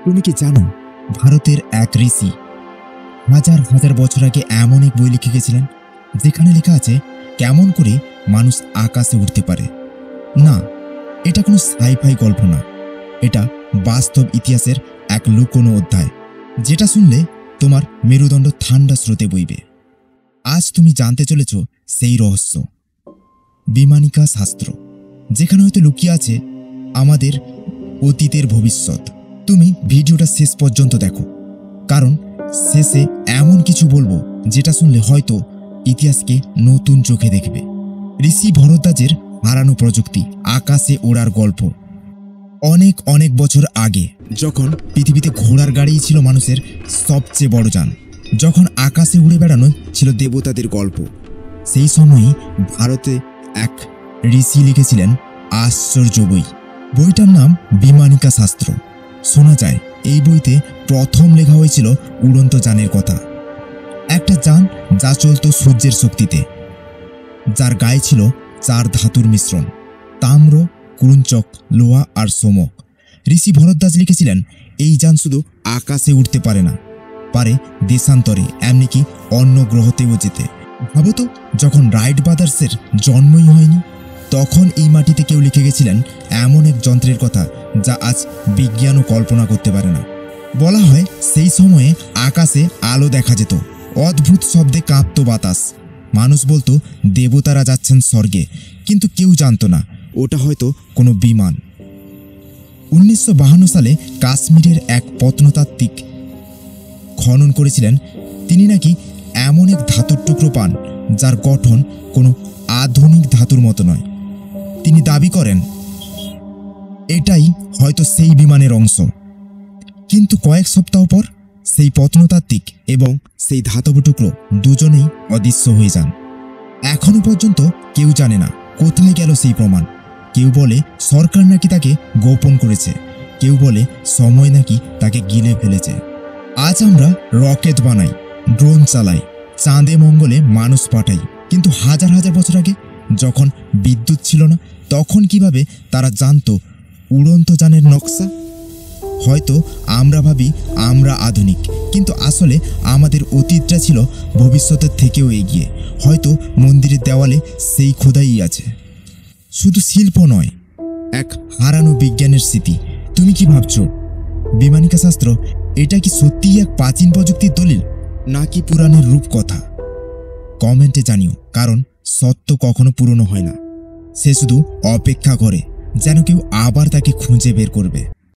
তুমি কি জানো ভারতের এক ঋষি হাজার হাজার বছর আগে এমন এক বই লিখে গেছিলেন যেখানে লেখা আছে কেমন করে মানুষ আকাশে উঠতে পারে। না, এটা কোনো সাইফাই গল্প না, এটা বাস্তব ইতিহাসের এক লুকোনো অধ্যায়, যেটা শুনলে তোমার মেরুদণ্ড ঠান্ডা স্রোতে বইবে। আজ তুমি জানতে চলেছ সেই রহস্য, বিমানিকা শাস্ত্র, যেখানে হয়তো লুকিয়ে আছে আমাদের অতীতের ভবিষ্যৎ। তুমি ভিডিওটা শেষ পর্যন্ত দেখো, কারণ শেষে এমন কিছু বলবো যেটা শুনলে হয়তো ইতিহাসকে নতুন চোখে দেখবে। ঋষি ভরদ্বাজের হারানো প্রযুক্তি, আকাশে ওড়ার গল্প। অনেক অনেক বছর আগে, যখন পৃথিবীতে ঘোড়ার গাড়িই ছিল মানুষের সবচেয়ে বড় যান, যখন আকাশে উড়ে বেড়ানো ছিল দেবতাদের গল্প, সেই সময়ই ভারতে এক ঋষি লিখেছিলেন আশ্চর্য বই। বইটার নাম বিমানিকা শাস্ত্র। শোনা যায় এই বইতে প্রথম লেখা হয়েছিল উড়ন্ত যানের কথা। একটা যান যা চলত সূর্যের শক্তিতে, যার গায়ে ছিল 4 ধাতুর মিশ্রণ, তাম্র, ক্রুঞ্চক, লোহা আর সোমক। ঋষি ভরদ্বাজ লিখেছিলেন এই যান শুধু আকাশে উঠতে পারে না, পারে দেশান্তরে, এমনকি অন্য গ্রহতেও যেতে। ভাবতো, যখন রাইট ব্রাদার্সের জন্মই হয়নি, তখন এই মাটিতে কেউ লিখে গেছিলেন এমন এক যন্ত্রের কথা যা আজ বিজ্ঞানও কল্পনা করতে পারে না। বলা হয় সেই সময়ে আকাশে আলো দেখা যেত, অদ্ভুত শব্দে কাঁপত বাতাস। মানুষ বলতো দেবতারা যাচ্ছেন স্বর্গে, কিন্তু কেউ জানতো না ওটা হয়তো কোনো বিমান। 1952 সালে কাশ্মীরের এক প্রত্নতাত্ত্বিক খনন করেছিলেন। তিনি নাকি এমন এক ধাতুর টুকরো পান যার গঠন কোনো আধুনিক ধাতুর মতো নয়। তিনি দাবি করেন এটাই হয়তো সেই বিমানের অংশ। কিন্তু কয়েক সপ্তাহ পর সেই প্রত্নতাত্ত্বিক এবং সেই ধাতব টুকরো দুজনেই অদৃশ্য হয়ে যান। এখনো পর্যন্ত কেউ জানে না কোথায় গেল সেই প্রমাণ। কেউ বলে সরকার নাকি তাকে গোপন করেছে, কেউ বলে সময় নাকি তাকে গিলে ফেলেছে। আজ আমরা রকেট বানাই, ড্রোন চালাই, চাঁদে মঙ্গলে মানুষ পাঠাই, কিন্তু হাজার হাজার বছর আগে যখন বিদ্যুৎ ছিল না, তখন কিভাবে তারা জানতো উড়ন্ত যানের নকশা? হয়তো আমরা ভাবি আমরা আধুনিক, কিন্তু আসলে আমাদের অতীতটা ছিল ভবিষ্যতের থেকেও এগিয়ে। হয়তো মন্দিরের দেওয়ালে সেই খোদাই আছে। শুধু শিল্প নয়, এক হারানো বিজ্ঞানের স্মৃতি। তুমি কি ভাবছো বিমানিকা শাস্ত্র এটা কি সত্যিই এক প্রাচীন প্রযুক্তির দলিল, নাকি পুরাণের রূপকথা? কমেন্টে জানিও, কারণ সত্য কখনো পুরনো হয় না, সে শুধু অপেক্ষা করে যেন কেউ আবার তাকে খুঁজে বের করবে।